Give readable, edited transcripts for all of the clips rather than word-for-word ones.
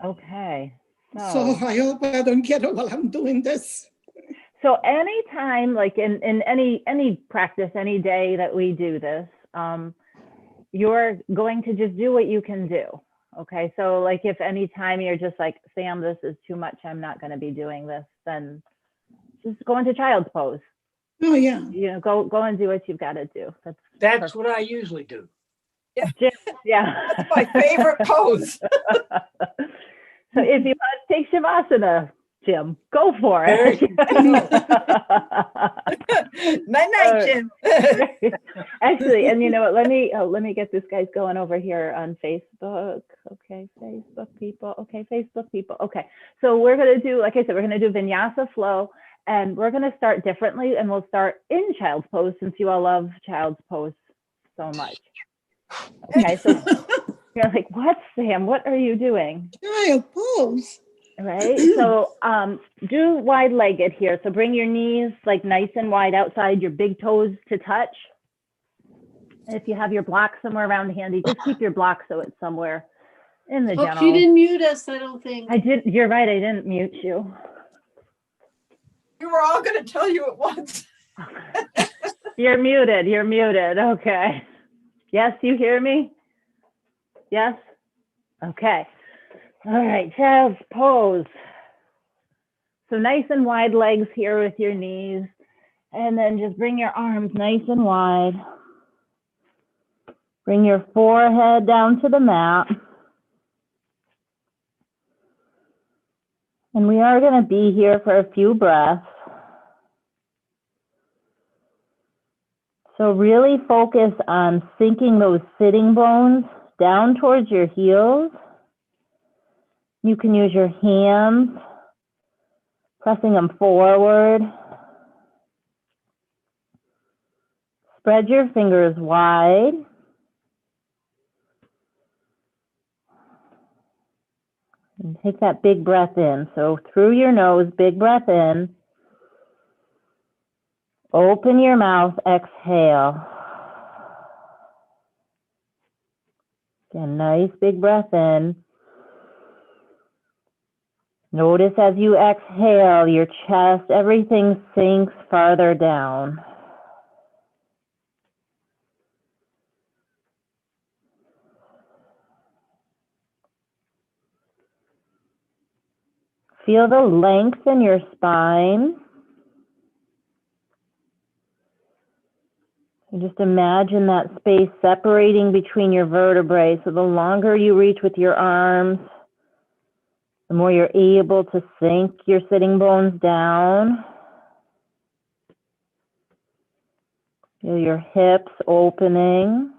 Okay. So I hope I don't get it while I'm doing this. So anytime, like in any practice, any day that we do this, you're going to just do what you can do. Okay. So like if anytime you're just like, Sam, this is too much, I'm not going to be doing this, then just go into child's pose. Oh, yeah. You know, go and do what you've got to do. That's That's perfect. what I usually do. Jim, yeah. That's my favorite pose. So if you want to take Shavasana, Jim, go for There it. you go. Night night, Jim. Actually, and you know what? Let me get this guy's going over here on Facebook. Okay, Facebook people. Okay, Facebook people. Okay, so we're gonna do, like I said, we're gonna do Vinyasa flow, and we're gonna start differently, and we'll start in child's pose since you all love child's pose so much. Okay, so you're like, what, Sam? What are you doing? Child pose. Right. So do wide legged here. So bring your knees like nice and wide outside, your big toes to touch. And if you have your block somewhere around handy, just keep your block so it's somewhere in the Hope general. you didn't mute us, I don't think. I did. You're right. I didn't mute you. We were all going to tell you at once. You're muted. You're muted. Okay. Yes, you hear me? Yes? Okay. All right, child's pose. So nice and wide legs here with your knees. And then just bring your arms nice and wide. Bring your forehead down to the mat. And we are going to be here for a few breaths. So really focus on sinking those sitting bones down towards your heels. You can use your hands, pressing them forward. Spread your fingers wide. And take that big breath in. So through your nose, big breath in. Open your mouth, exhale. Again, nice big breath in. Notice as you exhale, your chest, everything sinks farther down. Feel the length in your spine. And just imagine that space separating between your vertebrae. So the longer you reach with your arms, the more you're able to sink your sitting bones down. Feel your hips opening.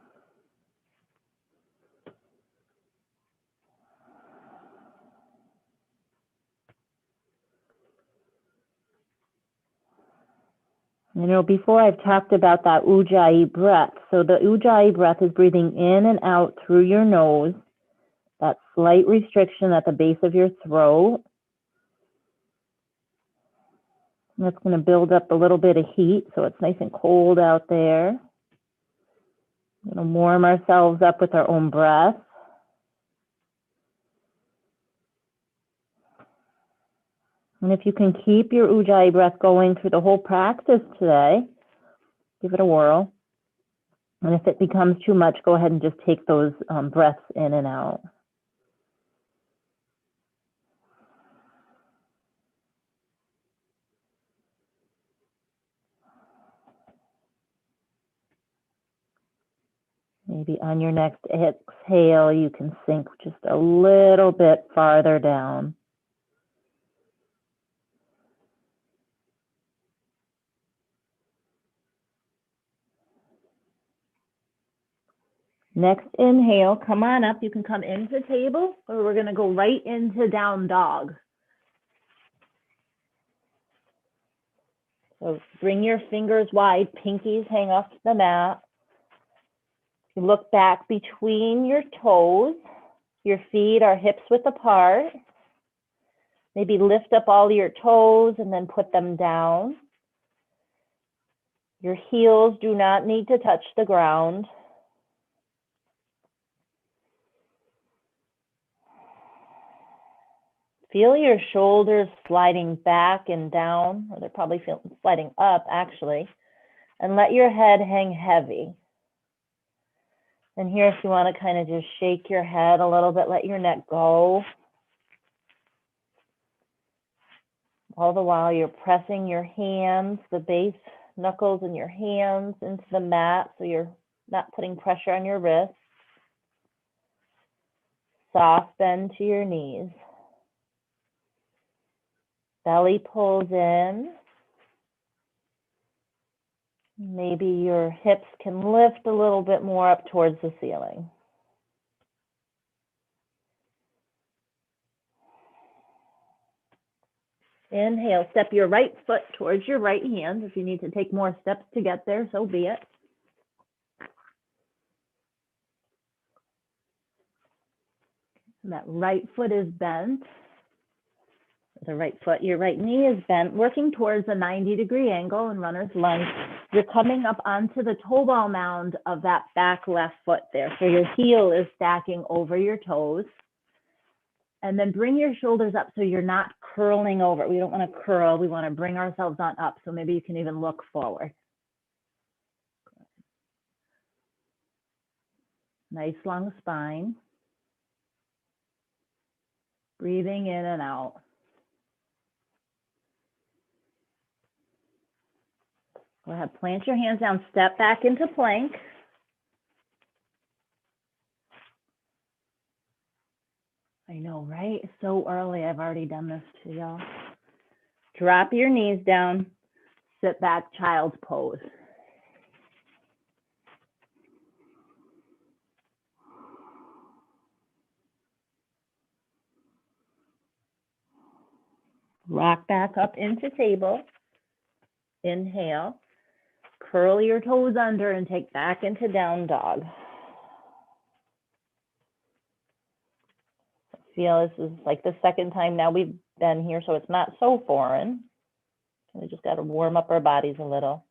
You know, before I've talked about that Ujjayi breath. So the Ujjayi breath is breathing in and out through your nose. That slight restriction at the base of your throat. That's going to build up a little bit of heat, so it's nice and cold out there. We're going to warm ourselves up with our own breath. And if you can keep your Ujjayi breath going through the whole practice today, give it a whirl. And if it becomes too much, go ahead and just take those breaths in and out. Maybe on your next exhale, you can sink just a little bit farther down. Next inhale, come on up. You can come into table, or we're going to go right into down dog. So bring your fingers wide, pinkies hang off the mat. You look back between your toes. Your feet are hips width apart. Maybe lift up all your toes and then put them down. Your heels do not need to touch the ground. Feel your shoulders sliding back and down, or they're probably sliding up actually, and let your head hang heavy. And here, if you want to kind of just shake your head a little bit, let your neck go. All the while you're pressing your hands, the base knuckles in your hands into the mat, so you're not putting pressure on your wrists. Soft bend to your knees. Belly pulls in. Maybe your hips can lift a little bit more up towards the ceiling. Inhale, step your right foot towards your right hand. If you need to take more steps to get there, so be it. And that right foot is bent. The right foot, your right knee is bent, working towards a 90-degree angle in runner's lunge. You're coming up onto the toe ball mound of that back left foot there. So your heel is stacking over your toes. And then bring your shoulders up so you're not curling over. We don't want to curl. We want to bring ourselves on up. So maybe you can even look forward. Nice long spine. Breathing in and out. Go ahead, plant your hands down, step back into plank. I know, right? So early, I've already done this to y'all. Drop your knees down, sit back, child's pose. Rock back up into table. Inhale. Curl your toes under and take back into down dog. Feel this is like the second time now we've been here, so it's not so foreign. We just got to warm up our bodies a little.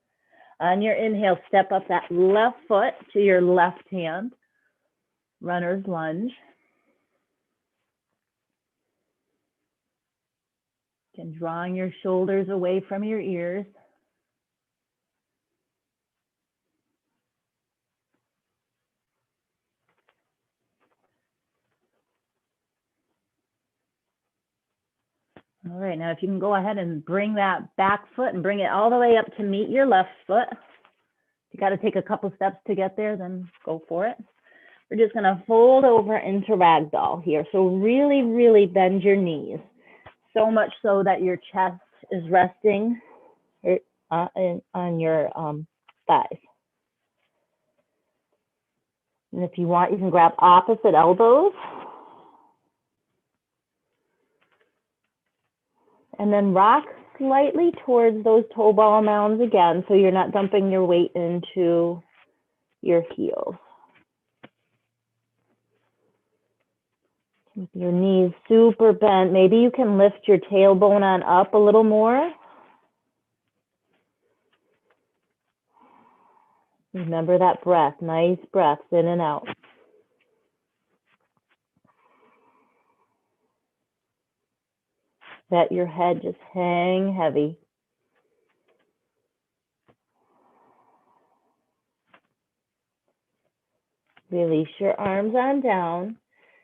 On your inhale, step up that left foot to your left hand. Runner's lunge. Again, drawing your shoulders away from your ears. All right, now if you can go ahead and bring that back foot and bring it all the way up to meet your left foot. If you got to take a couple steps to get there, then go for it. We're just going to fold over into ragdoll here. So really, really bend your knees. So much so that your chest is resting on your thighs. And if you want, you can grab opposite elbows. And then rock slightly towards those toe ball mounds again, so you're not dumping your weight into your heels. With your knees super bent, maybe you can lift your tailbone on up a little more. Remember that breath, nice breaths in and out. Let your head just hang heavy. Release your arms on down.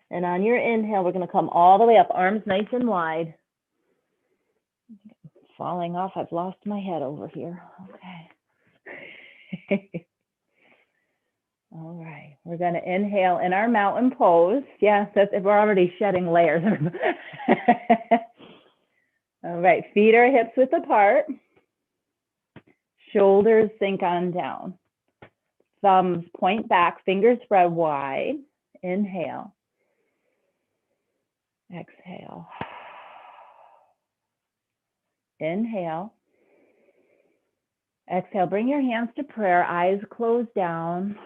And on your inhale, we're going to come all the way up, arms nice and wide. Falling off, I've lost my head over here. Okay. All right, we're going to inhale in our mountain pose. Yes, we're already shedding layers. All right, feet are hips width apart. Shoulders sink on down. Thumbs point back, fingers spread wide. Inhale. Exhale. Inhale. Exhale, bring your hands to prayer, eyes closed down.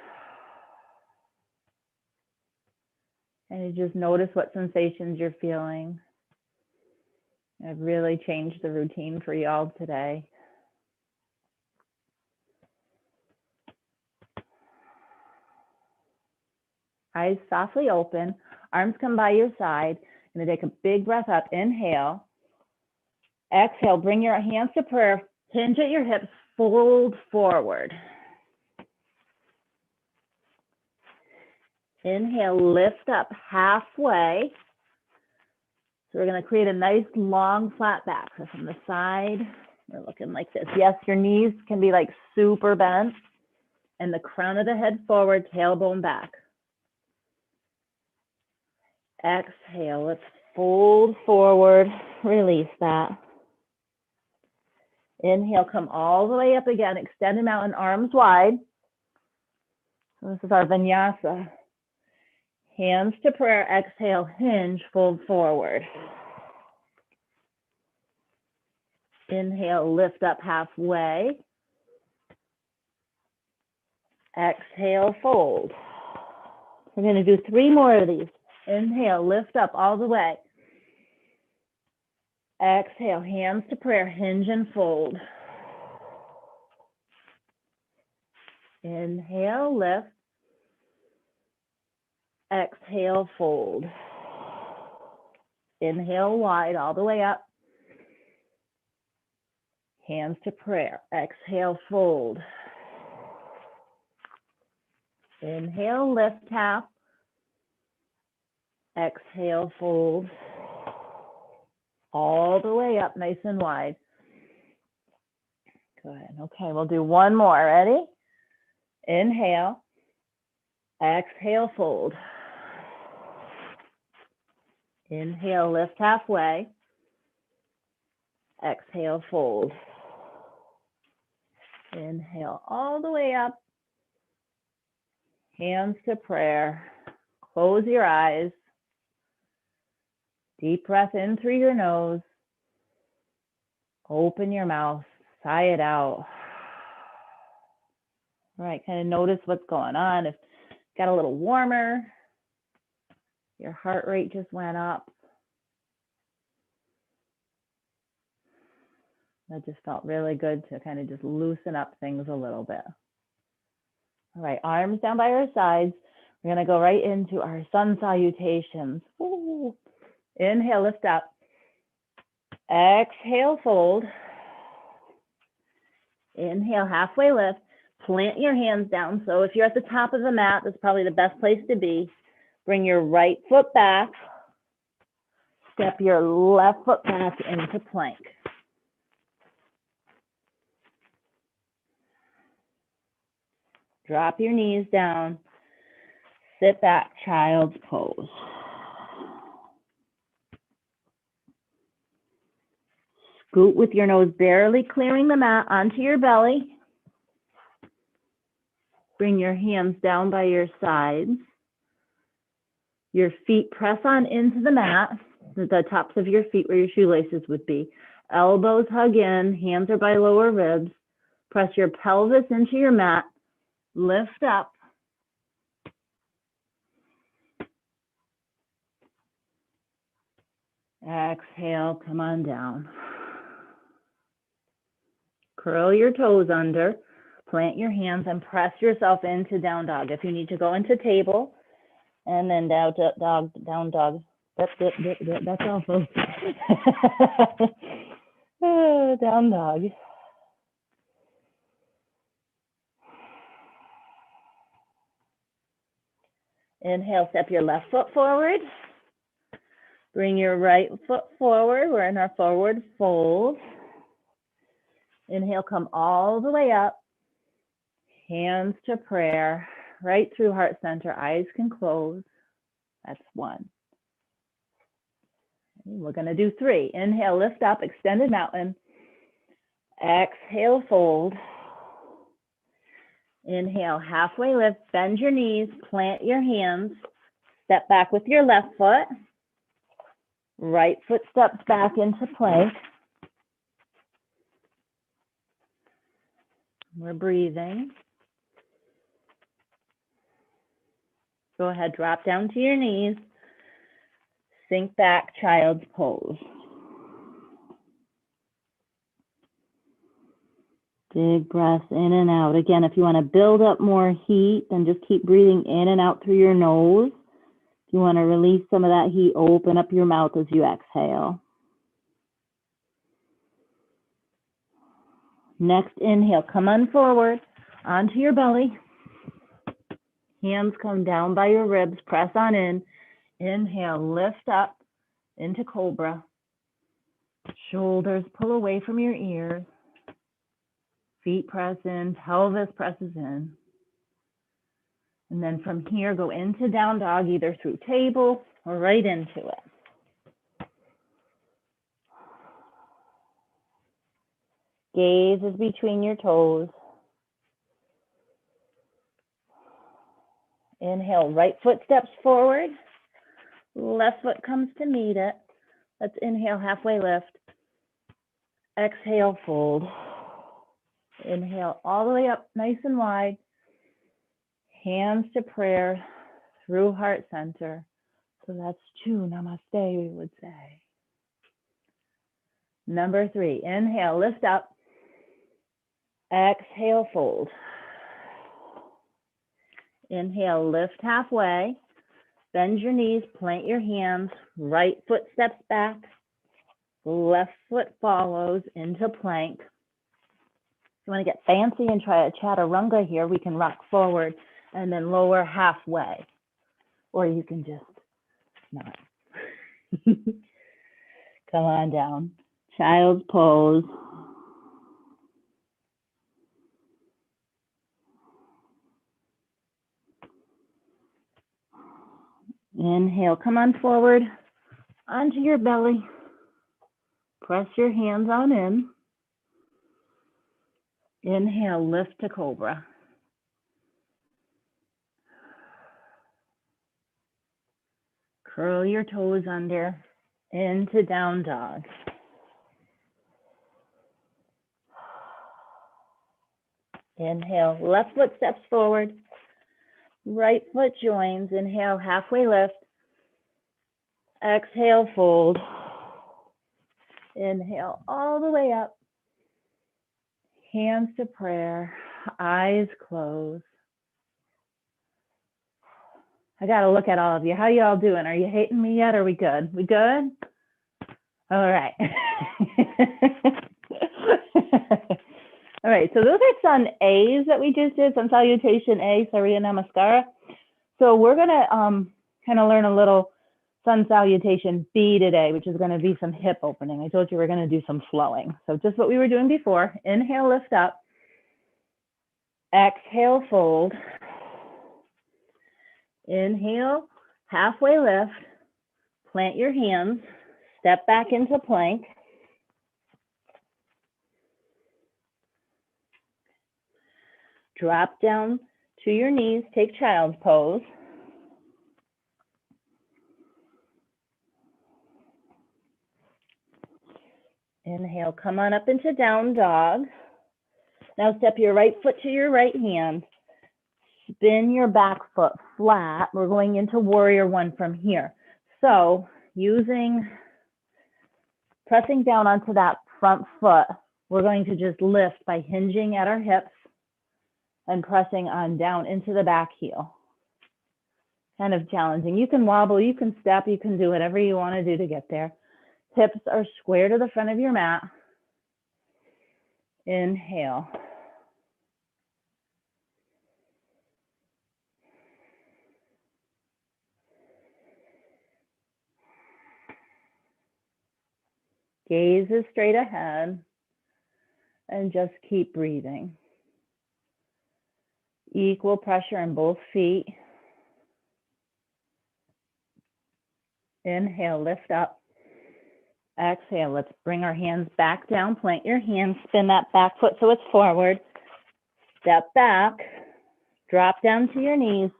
And you just notice what sensations you're feeling. I've really changed the routine for y'all today. Eyes softly open, arms come by your side. Gonna take a big breath up, inhale. Exhale, bring your hands to prayer, hinge at your hips, fold forward. Inhale, lift up halfway. So we're gonna create a nice long flat back. So from the side, we're looking like this. Yes, your knees can be like super bent and the crown of the head forward, tailbone back. Exhale, let's fold forward, release that. Inhale, come all the way up again, extend them out in arms wide. So this is our vinyasa. Hands to prayer, exhale, hinge, fold forward. Inhale, lift up halfway. Exhale, fold. We're going to do 3 more of these. Inhale, lift up all the way. Exhale, hands to prayer, hinge and fold. Inhale, lift. Exhale, fold. Inhale, wide all the way up. Hands to prayer. Exhale, fold. Inhale, lift half. Exhale, fold. All the way up, nice and wide. Good. Okay, we'll do 1 more. Ready? Inhale. Exhale, fold. Inhale, lift halfway. Exhale, fold. Inhale all the way up. Hands to prayer. Close your eyes. Deep breath in through your nose. Open your mouth. Sigh it out. All right, kind of notice what's going on. If it got a little warmer, your heart rate just went up. That just felt really good to kind of just loosen up things a little bit. All right, arms down by our sides. We're going to go right into our sun salutations. Ooh. Inhale, lift up. Exhale, fold. Inhale, halfway lift. Plant your hands down. So if you're at the top of the mat, that's probably the best place to be. Bring your right foot back. Step your left foot back into plank. Drop your knees down. Sit back, child's pose. Scoot with your nose barely clearing the mat onto your belly. Bring your hands down by your sides. Your feet press on into the mat, the tops of your feet where your shoelaces would be. Elbows hug in, hands are by lower ribs. Press your pelvis into your mat. Lift up. Exhale, come on down. Curl your toes under, plant your hands and press yourself into down dog. If you need to go into table and then down dog. That's all, folks. Down dog. Inhale, step your left foot forward. Bring your right foot forward. We're in our forward fold. Inhale, come all the way up. Hands to prayer, right through heart center. Eyes can close. That's 1. We're going to do 3. Inhale, lift up, extended mountain. Exhale, fold. Inhale, halfway lift, bend your knees, plant your hands. Step back with your left foot. Right foot steps back into plank. We're breathing. Go ahead, drop down to your knees. Sink back, child's pose. Big breaths in and out. Again, if you want to build up more heat, then just keep breathing in and out through your nose. If you want to release some of that heat, open up your mouth as you exhale. Next inhale, come on forward, onto your belly. Hands come down by your ribs, press on in. Inhale, lift up into cobra. Shoulders pull away from your ears. Feet press in, pelvis presses in. And then from here, go into down dog, either through table or right into it. Gaze is between your toes. Inhale, right foot steps forward. Left foot comes to meet it. Let's inhale, halfway lift. Exhale, fold. Inhale all the way up, nice and wide. Hands to prayer through heart center. So that's 2, namaste, we would say. Number 3, inhale, lift up. Exhale, fold. Inhale, lift halfway. Bend your knees, plant your hands. Right foot steps back. Left foot follows into plank. If you want to get fancy and try a chaturanga here, we can rock forward and then lower halfway. Or you can just not. Come on down. Child's pose. Inhale, come on forward, onto your belly. Press your hands on in. Inhale, lift to cobra. Curl your toes under, into down dog. Inhale, left foot steps forward. Right foot joins. Inhale, halfway lift. Exhale, fold. Inhale all the way up. Hands to prayer, eyes closed. I got to look at all of you. How y'all doing? Are you hating me yet? Are we good? We good? All right. All right, so those are sun A's that we just did, sun salutation A, Surya Namaskara. So we're gonna kind of learn a little sun salutation B today, which is gonna be some hip opening. I told you we're gonna do some flowing. So just what we were doing before, inhale, lift up. Exhale, fold. Inhale, halfway lift. Plant your hands, step back into plank. Drop down to your knees, take child's pose. Inhale, come on up into down dog. Now step your right foot to your right hand. Spin your back foot flat. We're going into warrior one from here. So pressing down onto that front foot, we're going to just lift by hinging at our hips and pressing on down into the back heel. Kind of challenging. You can wobble, you can step, you can do whatever you want to do to get there. Hips are square to the front of your mat. Inhale. Gaze is straight ahead and just keep breathing. Equal pressure in both feet. Inhale, lift up. Exhale, let's bring our hands back down. Plant your hands, spin that back foot so it's forward. Step back, drop down to your knees.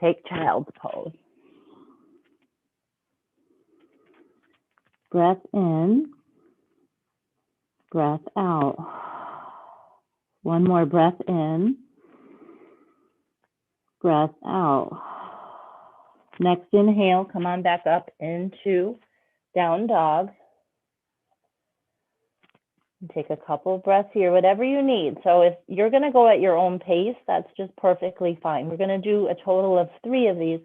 Take child's pose. Breath in, breath out. One more breath in. Breath out. Next inhale, come on back up into down dog. Take a couple of breaths here, whatever you need. So if you're going to go at your own pace, that's just perfectly fine. We're going to do a total of 3 of these.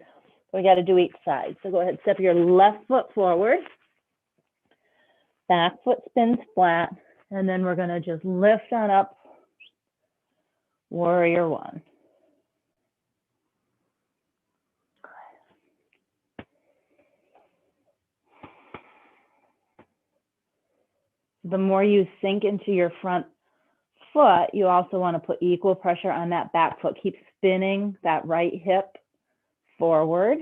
We got to do each side. So go ahead, step your left foot forward. Back foot spins flat. And then we're going to just lift on up. Warrior one. The more you sink into your front foot, you also want to put equal pressure on that back foot. Keep spinning that right hip forward.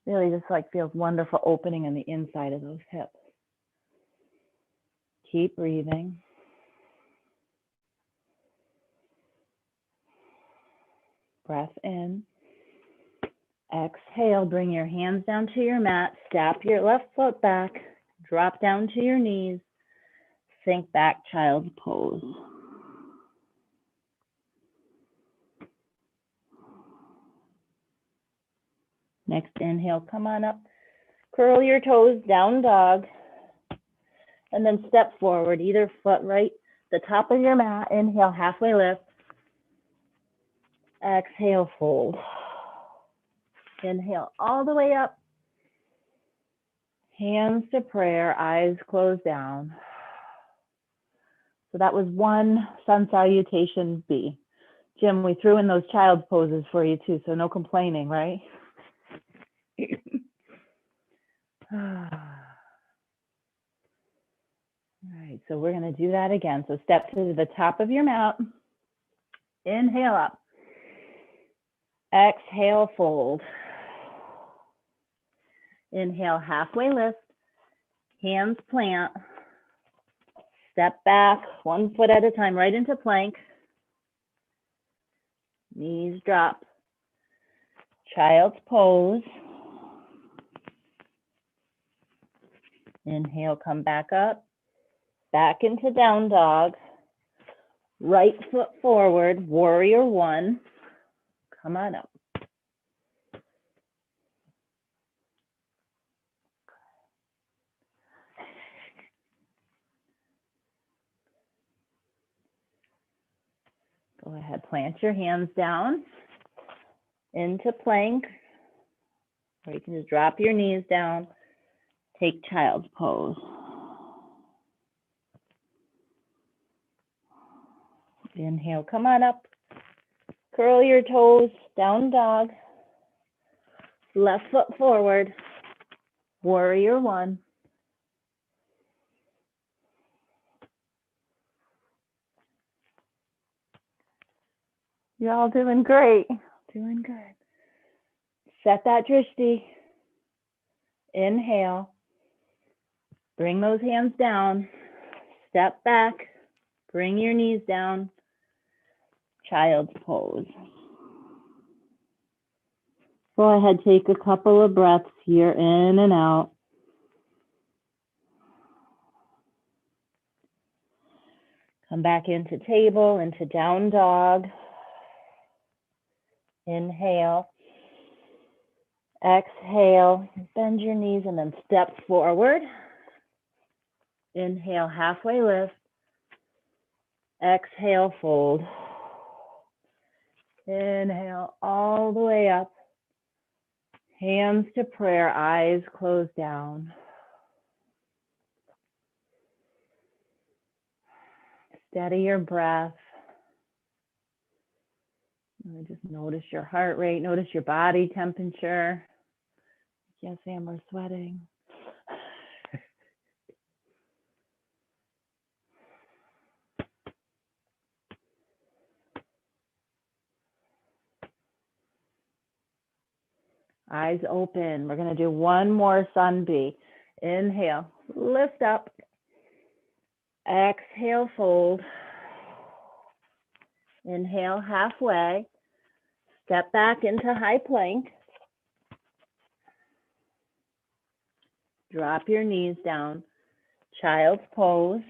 Really just like feels wonderful opening in the inside of those hips. Keep breathing. Breath in. Exhale, bring your hands down to your mat. Step your left foot back. Drop down to your knees. Sink back, child's pose. Next inhale, come on up. Curl your toes, down dog. And then step forward, either foot right, the top of your mat. Inhale, halfway lift. Exhale, fold. Inhale all the way up. Hands to prayer, eyes closed down. So that was one sun salutation B. Jim, we threw in those child's poses for you too, so no complaining, right? All right, so we're going to do that again. So step to the top of your mat. Inhale up. Exhale, fold. Inhale, halfway lift. Hands plant. Step back, 1 foot at a time, right into plank. Knees drop. Child's pose. Inhale, come back up. Back into down dog. Right foot forward, warrior one. Come on up. Go ahead, plant your hands down into plank, or you can just drop your knees down. Take child's pose. Inhale, come on up. Curl your toes, down dog. Left foot forward, warrior one. You're all doing great. Doing good. Set that drishti. Inhale. Bring those hands down. Step back. Bring your knees down. Child's pose. Go ahead, take a couple of breaths here, in and out. Come back into table, into down dog. Inhale. Exhale. Bend your knees and then step forward. Inhale, halfway lift. Exhale, fold. Inhale all the way up. Hands to prayer, eyes closed down. Steady your breath. And just notice your heart rate, notice your body temperature. Yes, Sam, we're sweating. Eyes open. We're going to do one more sun B. Inhale, lift up. Exhale, fold. Inhale, halfway. Step back into high plank. Drop your knees down. Child's pose.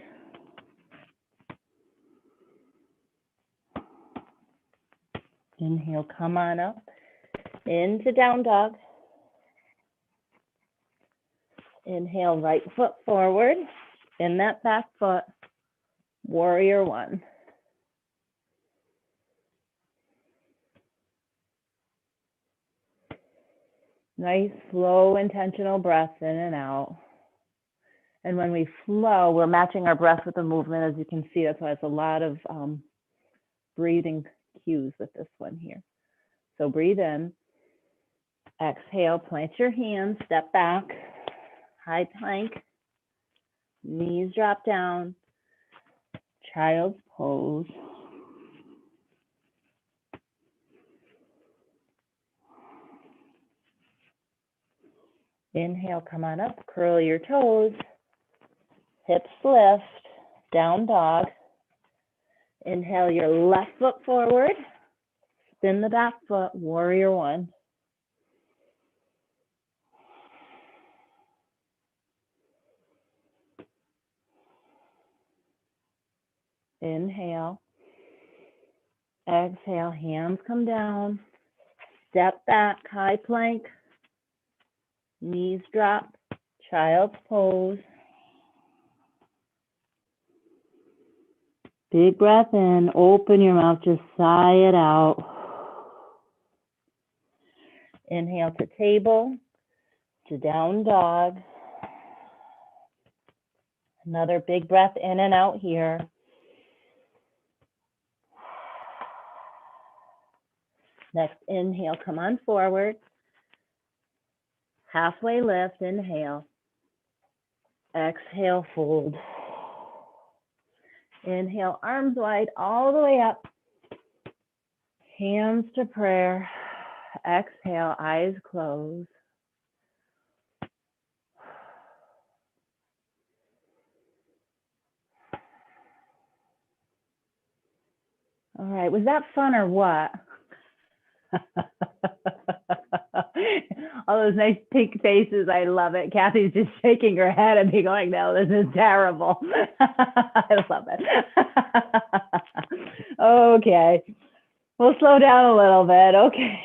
Inhale, come on up. Into down dog. Inhale, right foot forward. In that back foot. Warrior one. Nice, slow, intentional breath in and out. And when we flow, we're matching our breath with the movement. As you can see, that's why it's a lot of breathing cues with this one here. So breathe in, exhale, plant your hands, step back, high plank, knees drop down, child's pose. Inhale, come on up, curl your toes, hips lift, down dog. Inhale your left foot forward, spin the back foot, warrior one. Inhale, exhale, hands come down, step back, high plank, knees drop, child's pose. Big breath in, open your mouth, just sigh it out. Inhale to table, to down dog. Another big breath in and out here. Next inhale, come on forward. Halfway lift, inhale. Exhale, fold. Inhale, arms wide all the way up. Hands to prayer. Exhale, eyes closed. All right, was that fun or what? All those nice pink faces, I love it. Kathy's just shaking her head and be going, no, this is terrible. I love it. Okay, we'll slow down a little bit. Okay.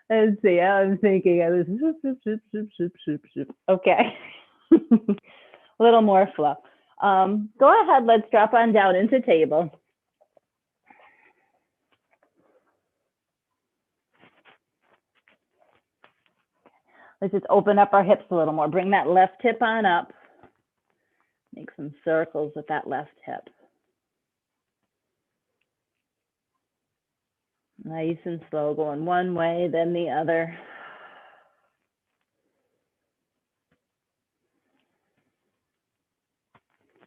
Let's see, I'm thinking of this. Okay. A little more flow. Go ahead, let's drop on down into table. Let's just open up our hips a little more. Bring that left hip on up. Make some circles with that left hip. Nice and slow, going one way, then the other.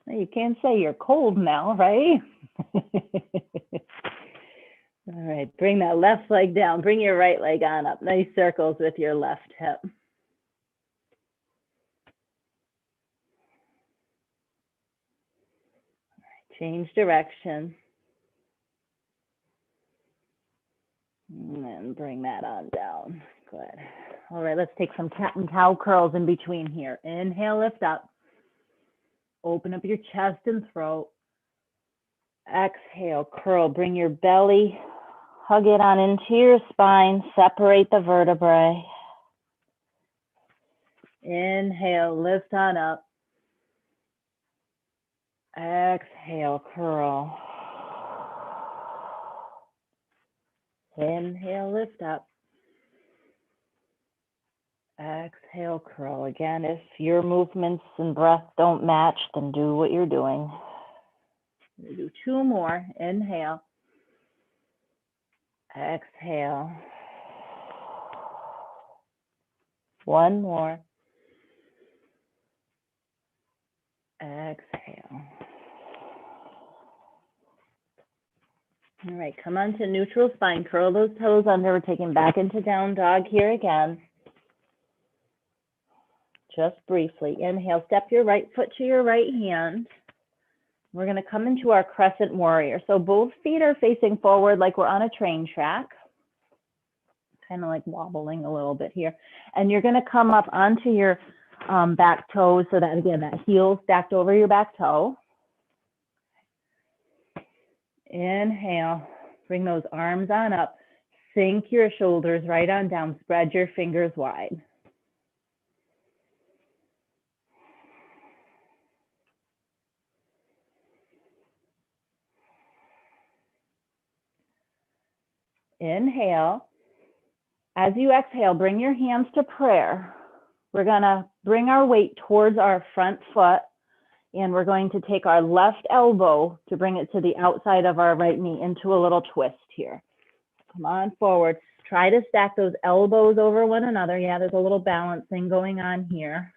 You can't say you're cold now, right? All right, bring that left leg down. Bring your right leg on up. Nice circles with your left hip. Change direction. And then bring that on down. Good. All right, let's take some cat and cow curls in between here. Inhale, lift up. Open up your chest and throat. Exhale, curl. Bring your belly, hug it on into your spine. Separate the vertebrae. Inhale, lift on up. Exhale, curl. Inhale, lift up. Exhale, curl. Again, if your movements and breath don't match, then do what you're doing. We'll do two more. Inhale. Exhale. One more. Exhale. All right, come on to neutral spine. Curl those toes under. We're taking back into down dog here again. Just briefly. Inhale, step your right foot to your right hand. We're going to come into our crescent warrior. So both feet are facing forward like we're on a train track. Kind of like wobbling a little bit here. And you're going to come up onto your back toes so that, again, that heel stacked over your back toe. Inhale, bring those arms on up. Sink your shoulders right on down. Spread your fingers wide. Inhale, As you exhale, bring your hands to prayer. We're gonna bring our weight towards our front foot, and we're going to take our left elbow to bring it to the outside of our right knee into a little twist here. Come on forward. Try to stack those elbows over one another. Yeah, there's a little balancing going on here.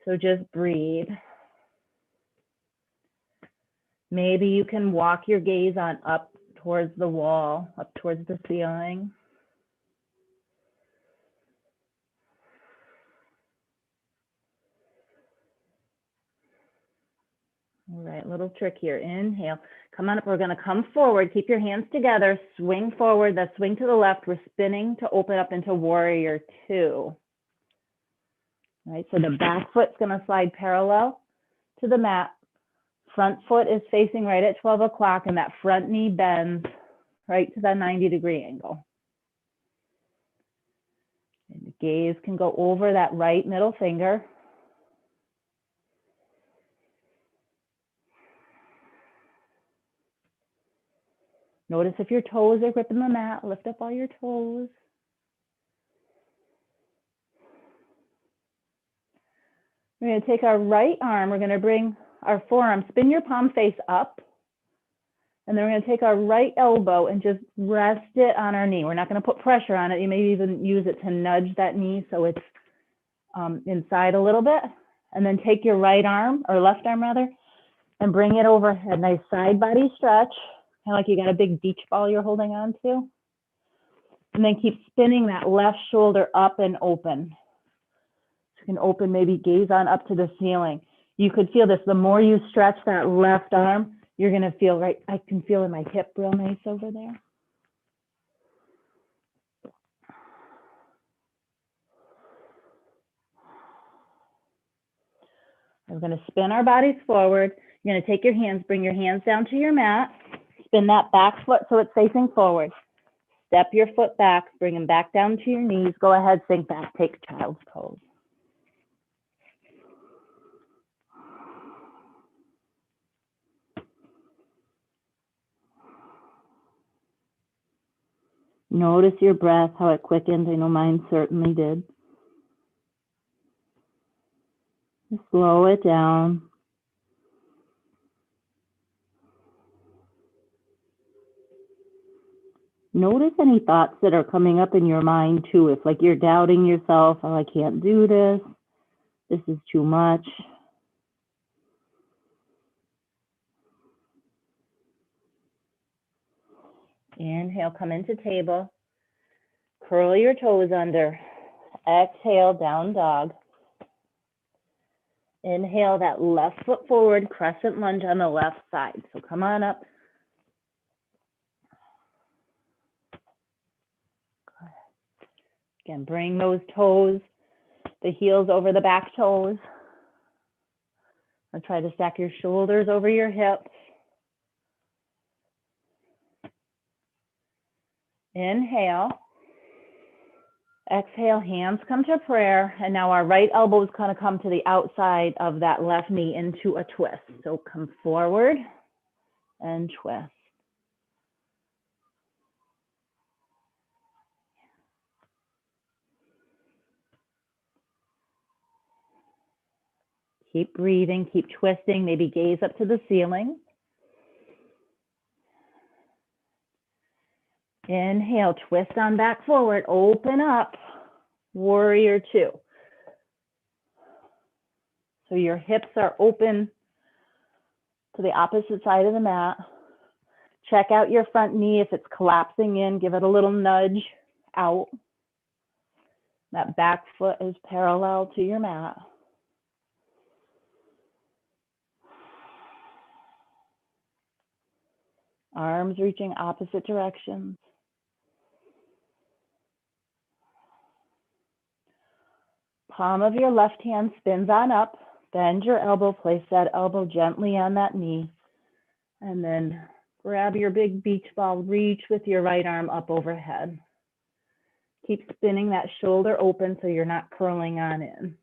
So just breathe. Maybe you can walk your gaze on up towards the wall, up towards the ceiling. All right, little trick here. Inhale, come on up. We're gonna come forward. Keep your hands together. Swing forward. The swing to the left. We're spinning to open up into warrior two. All right, so the back foot's gonna slide parallel to the mat. Front foot is facing right at 12 o'clock, and that front knee bends right to that 90-degree angle. And the gaze can go over that right middle finger. Notice if your toes are gripping the mat. Lift up all your toes. We're going to take our right arm. We're going to bring our forearm, spin your palm face up. And then we're going to take our right elbow and just rest it on our knee. We're not going to put pressure on it. You may even use it to nudge that knee so it's inside a little bit. And then take your right arm, or left arm rather, and bring it over a nice side body stretch. Kind of like you got a big beach ball you're holding on to. And then keep spinning that left shoulder up and open. So you can open, maybe gaze on up to the ceiling. You could feel this. The more you stretch that left arm, you're going to feel right. I can feel in my hip real nice over there. We're going to spin our bodies forward. You're going to take your hands, bring your hands down to your mat. Spin that back foot so it's facing forward. Step your foot back, bring them back down to your knees. Go ahead, sink back, take child's pose. Notice your breath, how it quickens. I know mine certainly did. Just slow it down. Notice any thoughts that are coming up in your mind too. If like you're doubting yourself, oh, I can't do this. This is too much. Inhale, come into table. Curl your toes under. Exhale, down dog. Inhale, that left foot forward, crescent lunge on the left side. So come on up. Again, bring those toes, the heels over the back toes. And try to stack your shoulders over your hips. Inhale. Exhale, hands come to prayer. And now our right elbow is going to come to the outside of that left knee into a twist. So come forward and twist. Keep breathing, keep twisting, maybe gaze up to the ceiling. Inhale, twist on back forward, open up, warrior two. So your hips are open to the opposite side of the mat. Check out your front knee. If it's collapsing in, give it a little nudge out. That back foot is parallel to your mat. Arms reaching opposite directions. Palm of your left hand spins on up. Bend your elbow, place that elbow gently on that knee. And then grab your big beach ball, reach with your right arm up overhead. Keep spinning that shoulder open so you're not curling on in.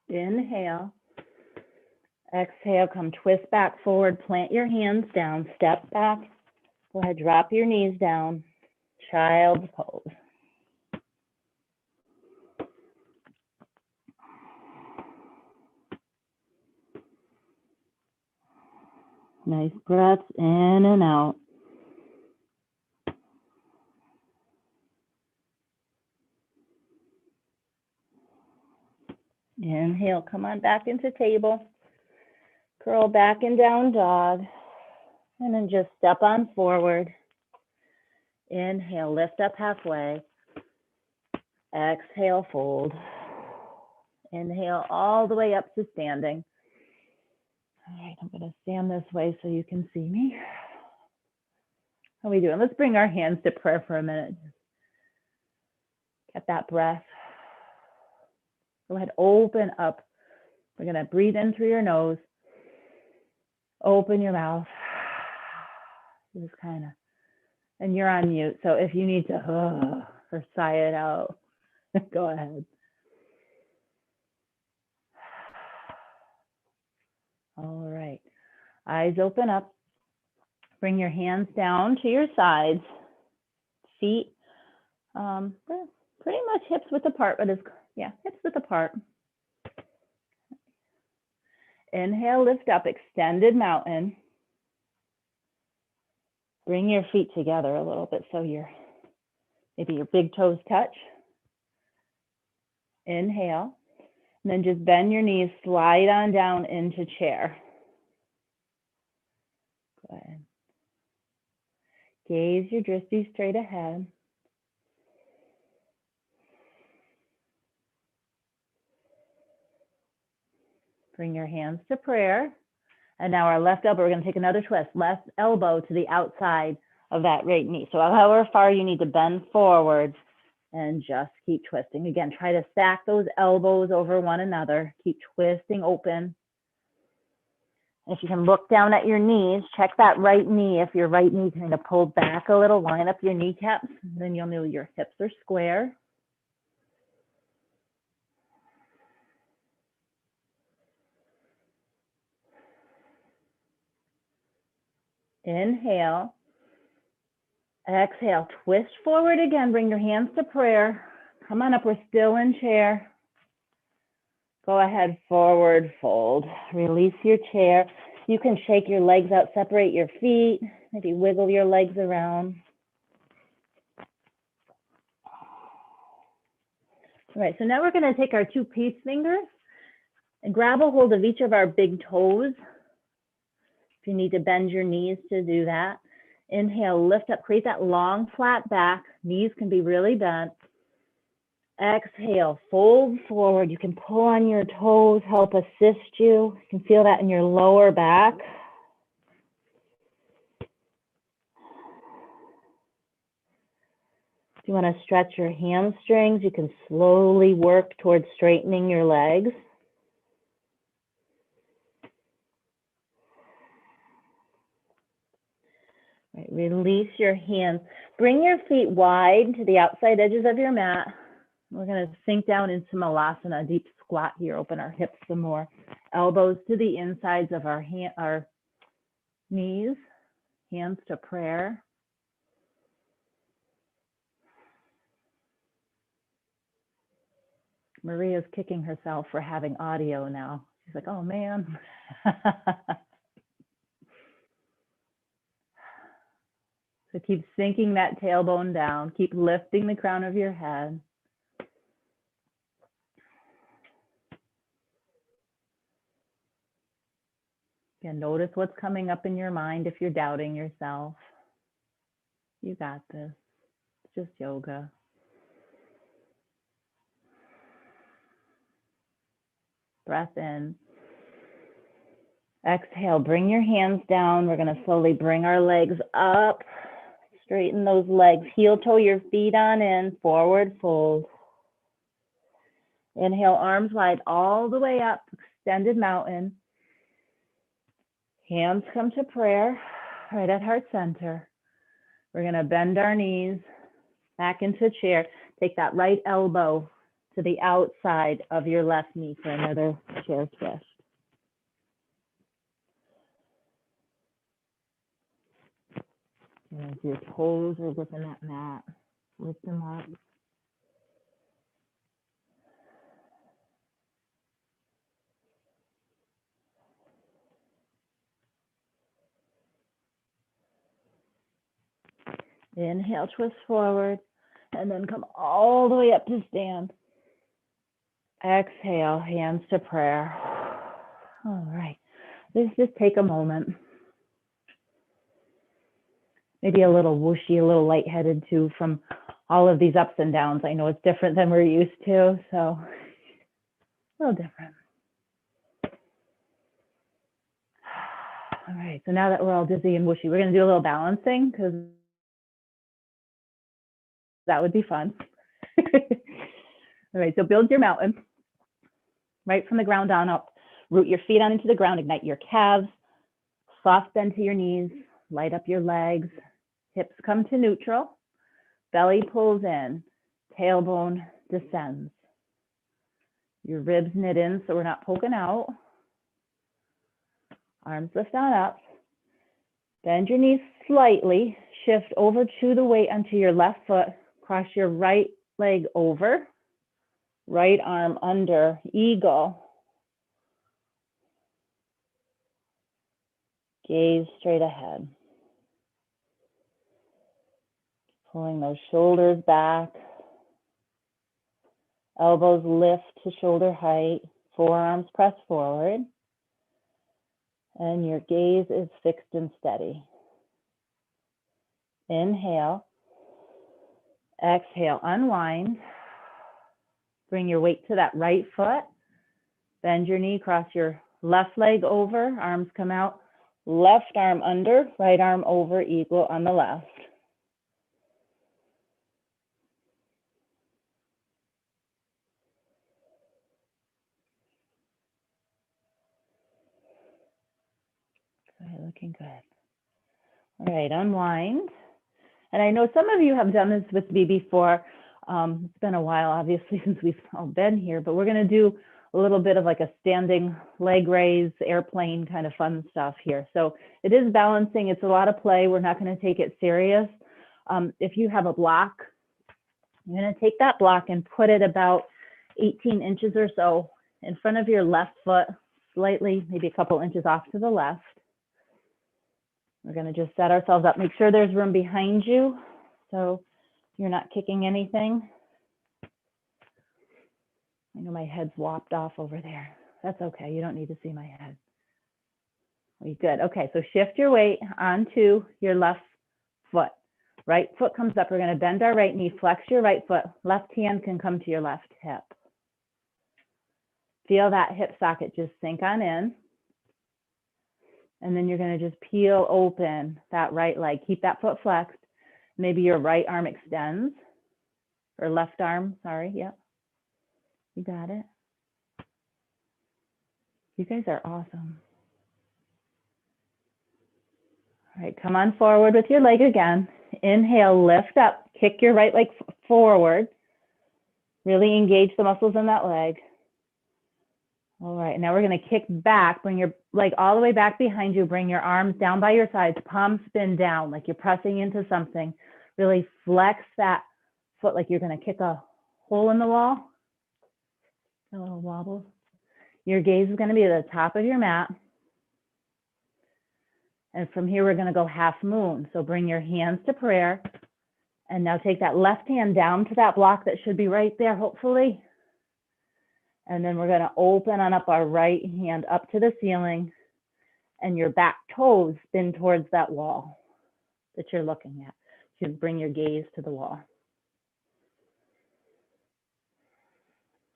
Inhale. Exhale, come twist back forward, plant your hands down, step back. Go ahead, drop your knees down, child's pose. Nice breaths in and out. Inhale, come on back into table. Curl back in down dog. And then just step on forward. Inhale, lift up halfway. Exhale, fold. Inhale all the way up to standing. All right, I'm going to stand this way so you can see me. How are we doing? Let's bring our hands to prayer for a minute. Get that breath. Go ahead, open up. We're going to breathe in through your nose. Open your mouth. Just kind of, and you're on mute. So if you need to or sigh it out, go ahead. All right. Eyes open up. Bring your hands down to your sides. Feet, pretty much hips width apart, but hips width apart. Inhale, lift up, extended mountain. Bring your feet together a little bit so maybe your big toes touch. Inhale, and then just bend your knees, slide on down into chair. Go ahead. Gaze your drishti straight ahead. Bring your hands to prayer. And now our left elbow, we're going to take another twist. Left elbow to the outside of that right knee. So however far you need to bend forward and just keep twisting. Again, try to stack those elbows over one another. Keep twisting open. If you can look down at your knees, check that right knee. If your right knee kind of pulled back a little, line up your kneecaps, then you'll know your hips are square. Inhale. Exhale, twist forward again. Bring your hands to prayer. Come on up, we're still in chair. Go ahead, forward fold. Release your chair. You can shake your legs out, separate your feet, maybe wiggle your legs around. All right, so now we're going to take our two peace fingers and grab a hold of each of our big toes. If you need to bend your knees to do that. Inhale, lift up, create that long, flat back. Knees can be really bent. Exhale, fold forward. You can pull on your toes, help assist you. You can feel that in your lower back. If you want to stretch your hamstrings, you can slowly work towards straightening your legs. Right, release your hands. Bring your feet wide to the outside edges of your mat. We're going to sink down into Malasana, deep squat here. Open our hips some more. Elbows to the insides of our knees. Hands to prayer. Maria's kicking herself for having audio now. She's like, oh man. So keep sinking that tailbone down. Keep lifting the crown of your head. Again, notice what's coming up in your mind if you're doubting yourself. You got this. It's just yoga. Breath in. Exhale, bring your hands down. We're going to slowly bring our legs up. Straighten those legs. Heel toe your feet on in. Forward fold. Inhale, arms wide all the way up. Extended mountain. Hands come to prayer right at heart center. We're going to bend our knees back into chair. Take that right elbow to the outside of your left knee for another chair twist. As your toes are gripping that mat, lift them up. Inhale, twist forward, and then come all the way up to stand. Exhale, hands to prayer. All right, let's just take a moment. Maybe a little whooshy, a little lightheaded too from all of these ups and downs. I know it's different than we're used to, so a little different. All right, so now that we're all dizzy and whooshy, we're gonna do a little balancing because that would be fun. All right, so build your mountain. Right from the ground on up. Root your feet on into the ground, ignite your calves, soft bend to your knees, light up your legs, hips come to neutral, belly pulls in, tailbone descends. Your ribs knit in so we're not poking out. Arms lift on up. Bend your knees slightly, shift over to the weight onto your left foot, cross your right leg over, right arm under, eagle. Gaze straight ahead. Pulling those shoulders back. Elbows lift to shoulder height. Forearms press forward. And your gaze is fixed and steady. Inhale. Exhale, unwind. Bring your weight to that right foot. Bend your knee, cross your left leg over. Arms come out. Left arm under, right arm over, eagle on the left. Okay, looking good. All right, unwind. And I know some of you have done this with me before. It's been a while, obviously, since we've all been here, but we're gonna do a little bit of like a standing leg raise, airplane kind of fun stuff here. So it is balancing, it's a lot of play. We're not gonna take it serious. If you have a block, you're gonna take that block and put it about 18 inches or so in front of your left foot, slightly, maybe a couple inches off to the left. We're gonna just set ourselves up, make sure there's room behind you so you're not kicking anything. I know my head's lopped off over there. That's okay, you don't need to see my head. We good, okay, so shift your weight onto your left foot. Right foot comes up, we're gonna bend our right knee, flex your right foot, left hand can come to your left hip. Feel that hip socket just sink on in. And then you're gonna just peel open that right leg. Keep that foot flexed. Maybe your right arm extends, or left arm, sorry, yep. You got it. You guys are awesome. All right, come on forward with your leg again. Inhale, lift up, kick your right leg forward. Really engage the muscles in that leg. All right, now we're gonna kick back, bring your leg all the way back behind you, bring your arms down by your sides, palm spin down, like you're pressing into something. Really flex that foot like you're gonna kick a hole in the wall. A little wobble. Your gaze is gonna be at the top of your mat. And from here, we're gonna go half moon. So bring your hands to prayer. And now take that left hand down to that block that should be right there, hopefully. And then we're gonna open on up our right hand up to the ceiling, and your back toes spin towards that wall that you're looking at. You can bring your gaze to the wall.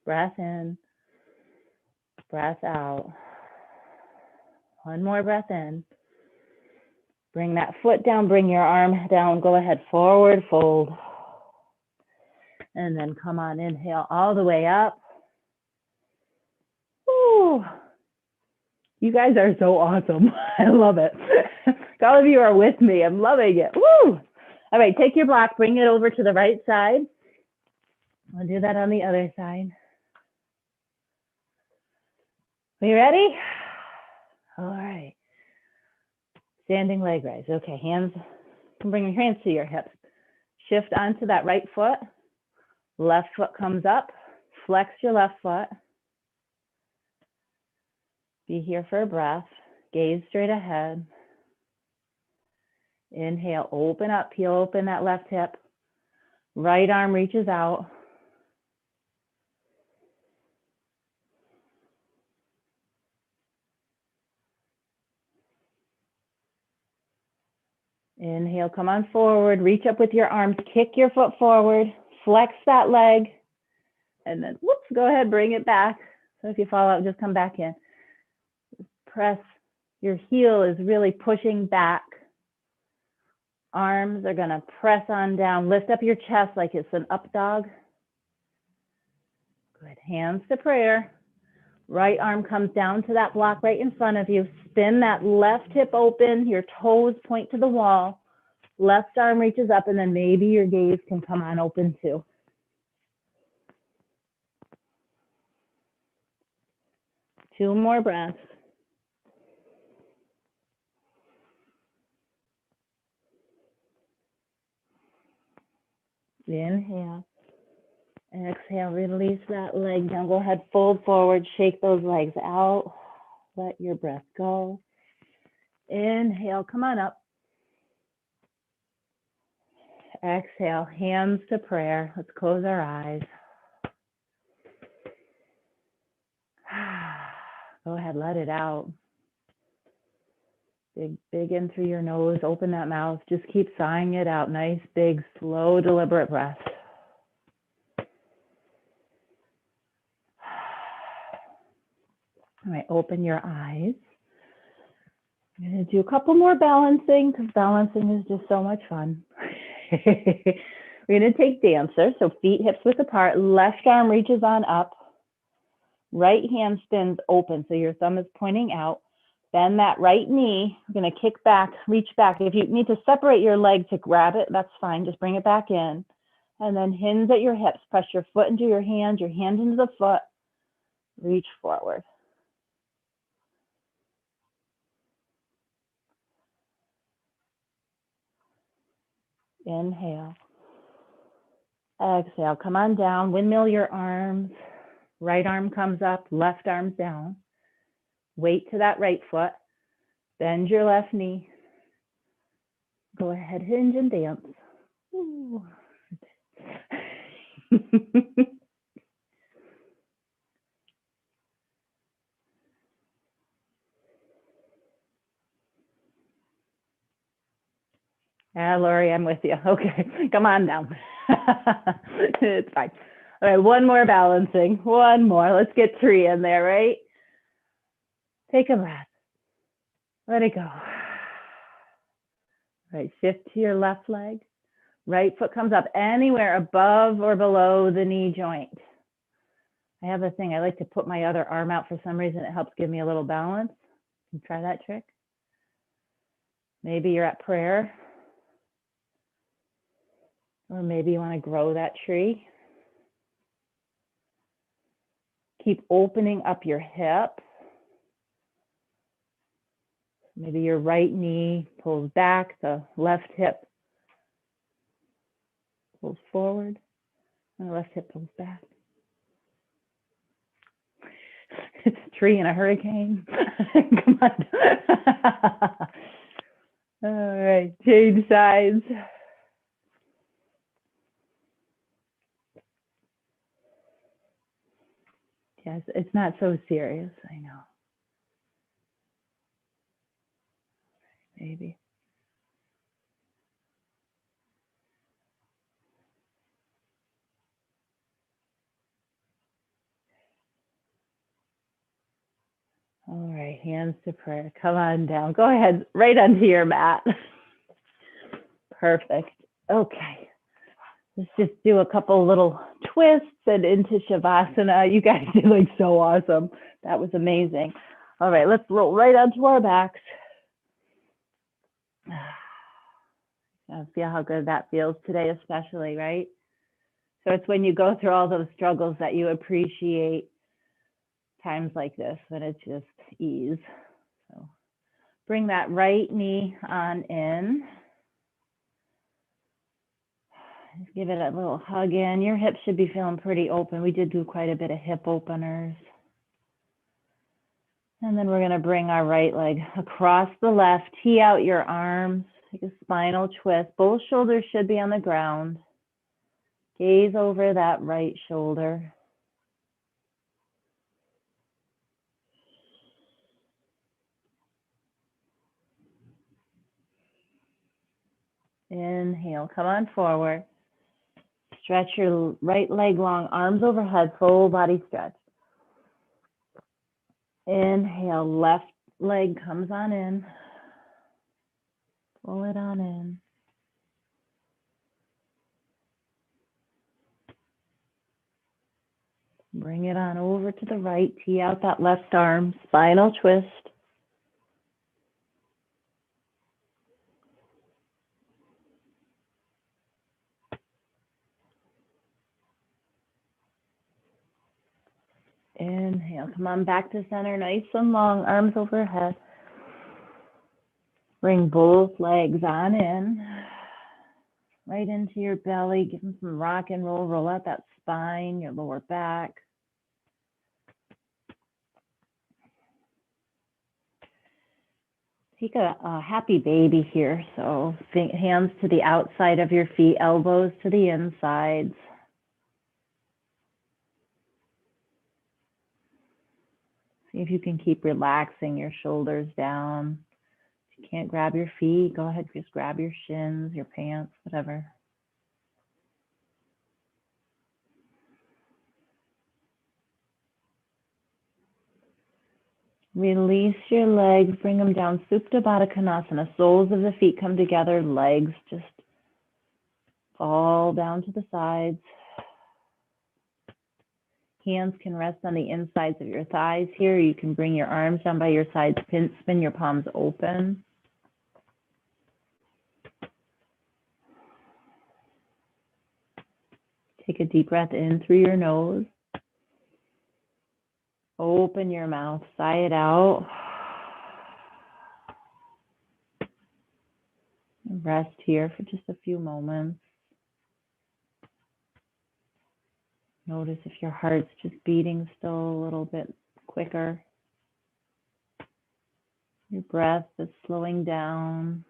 Breath in, breath out. One more breath in. Bring that foot down, bring your arm down, go ahead, forward fold. And then come on, inhale all the way up. Woo. You guys are so awesome. I love it. All of you are with me. I'm loving it. Woo. All right, take your block, bring it over to the right side. I'll do that on the other side. Are you ready? All right. Standing leg raise. Okay, hands Bring your hands to your hips. Shift onto that right foot. Left foot comes up. Flex your left foot. Be here for a breath. Gaze straight ahead. Inhale, open up, peel open that left hip. Right arm reaches out. Inhale, come on forward, reach up with your arms, kick your foot forward, flex that leg, and then whoops, go ahead, bring it back. So if you fall out, just come back in. Press, your heel is really pushing back. Arms are gonna press on down, lift up your chest like it's an up dog. Good, hands to prayer. Right arm comes down to that block right in front of you. Spin that left hip open, your toes point to the wall. Left arm reaches up, and then maybe your gaze can come on open too. Two more breaths. Inhale. Exhale, release that leg down. Go ahead, fold forward, shake those legs out. Let your breath go. Inhale, come on up. Exhale, hands to prayer. Let's close our eyes. Go ahead, let it out. Big in through your nose, open that mouth. Just keep sighing it out. Nice, big, slow, deliberate breath. All right, open your eyes. I'm going to do a couple more balancing because balancing is just so much fun. We're going to take dancer. So feet hips width apart. Left arm reaches on up. Right hand spins open. So your thumb is pointing out. Bend that right knee. We're going to kick back, reach back. If you need to separate your leg to grab it, that's fine. Just bring it back in. And then hinge at your hips. Press your foot into your hand into the foot. Reach forward. Inhale. Exhale. Come on down. Windmill your arms. Right arm comes up. Left arm's down. Weight to that right foot. Bend your left knee. Go ahead, hinge and dance. Ooh. Lori, I'm with you. Okay, come on down. It's fine. All right, one more balancing. One more. Let's get three in there, right? Take a breath. Let it go. All right, shift to your left leg. Right foot comes up anywhere above or below the knee joint. I have a thing. I like to put my other arm out for some reason. It helps give me a little balance. You try that trick. Maybe you're at prayer. Or maybe you want to grow that tree. Keep opening up your hip. Maybe your right knee pulls back, the left hip pulls forward, and the left hip pulls back. It's a tree in a hurricane. Come on. All right, change sides. Yes, it's not so serious, I know. Maybe. All right, hands to prayer. Come on down. Go ahead, right onto your mat. Perfect. Okay. Let's just do a couple little twists and into Shavasana. You guys did like so awesome. That was amazing. All right, let's roll right onto our backs. Feel how good that feels today, especially, right? So it's when you go through all those struggles that you appreciate times like this, when it's just ease. So bring that right knee on in. Just give it a little hug in. Your hips should be feeling pretty open. We did do quite a bit of hip openers. And then we're going to bring our right leg across the left, tee out your arms, take a spinal twist. Both shoulders should be on the ground. Gaze over that right shoulder. Inhale, come on forward. Stretch your right leg long, arms overhead, full body stretch. Inhale, left leg comes on in. Pull it on in. Bring it on over to the right, tee out that left arm, spinal twist. Inhale, come on back to center, nice and long, arms overhead. Bring both legs on in, right into your belly, give them some rock and roll out that spine, your lower back. Take a happy baby here, so hands to the outside of your feet, elbows to the insides. See if you can keep relaxing your shoulders down. If you can't grab your feet, go ahead, just grab your shins, your pants, whatever. Release your legs, bring them down, Supta Baddha Konasana. Soles of the feet come together, legs just fall down to the sides. Hands can rest on the insides of your thighs here. You can bring your arms down by your sides, spin your palms open. Take a deep breath in through your nose. Open your mouth, sigh it out. Rest here for just a few moments. Notice if your heart's just beating still a little bit quicker. Your breath is slowing down.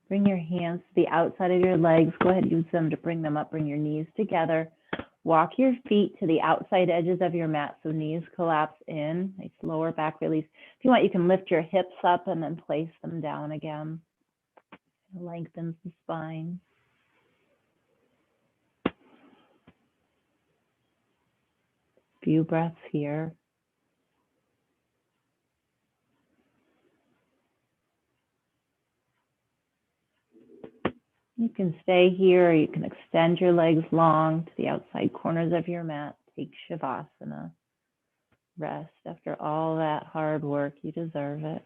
Bring your hands to the outside of your legs. Go ahead and use them to bring them up. Bring your knees together. Walk your feet to the outside edges of your mat so knees collapse in. Nice lower back release. If you want, you can lift your hips up and then place them down again. Lengthens the spine. Few breaths here. You can stay here, or you can extend your legs long to the outside corners of your mat. Take Shavasana. Rest after all that hard work. You deserve it.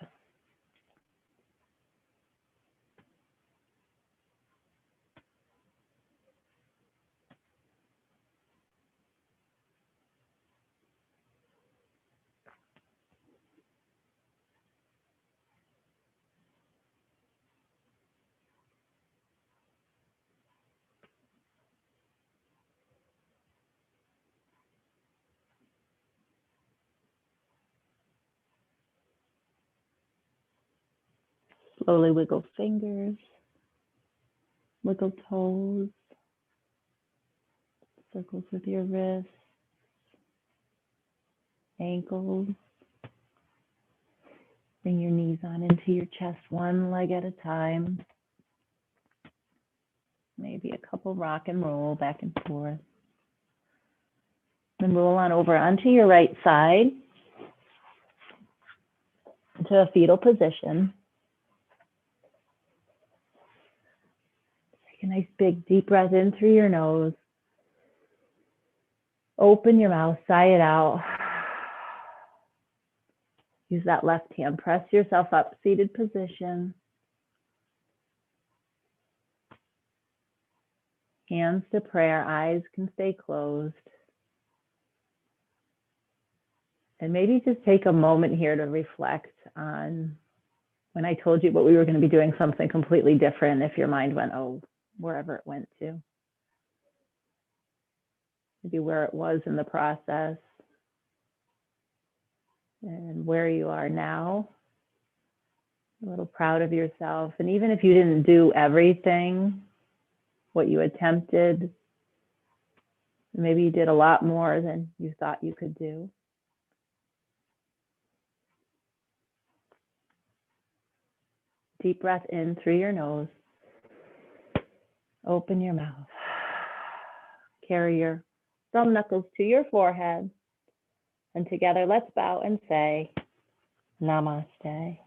Slowly wiggle fingers, wiggle toes, circles with your wrists, ankles. Bring your knees on into your chest, one leg at a time. Maybe a couple rock and roll back and forth. Then roll on over onto your right side into a fetal position. Take a nice big deep breath in through your nose. Open your mouth, sigh it out. Use that left hand, press yourself up, seated position. Hands to prayer, eyes can stay closed. And maybe just take a moment here to reflect on when I told you what we were going to be doing something completely different, if your mind went, oh, wherever it went to. Maybe where it was in the process and where you are now. A little proud of yourself. And even if you didn't do everything, what you attempted, maybe you did a lot more than you thought you could do. Deep breath in through your nose. Open your mouth. Carry your thumb knuckles to your forehead. And together, let's bow and say, Namaste.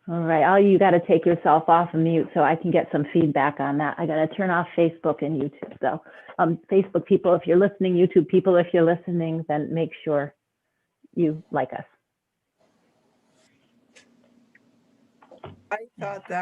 All right, you got to take yourself off of mute so I can get some feedback on that. I got to turn off Facebook and YouTube. So Facebook people, if you're listening, YouTube people, if you're listening, then make sure you like us. I thought that